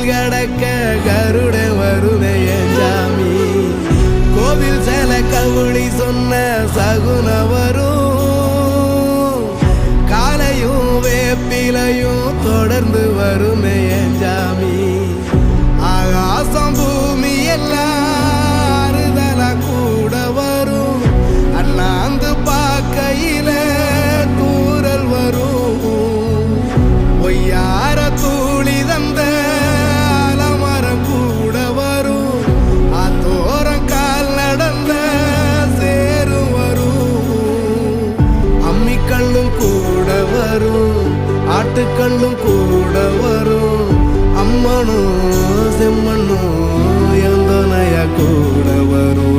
கடக்க கருட வருமே சாமி கோவில் சேல கவுளி சொன்ன சகுன வரும் காலையும் வேப்பிலையும் தொடர்ந்து வருமே சாமி ஆகாசம் பூமி எல்லாருதல கூட வரும் அண்ணாந்து பார்க்கையில தூரல் வரும் பொய்யார தூளி தந்த அலமரம் கூட வரும் அத்தோரம் கால் நடந்த சேரும் வரும் அம்மிக்கல்லும் கூட வரும் ஆட்டுக்கல்லும் கூட வரும் அம்மனும் செம்மண்ணும் எந்தனைய கூட வரும்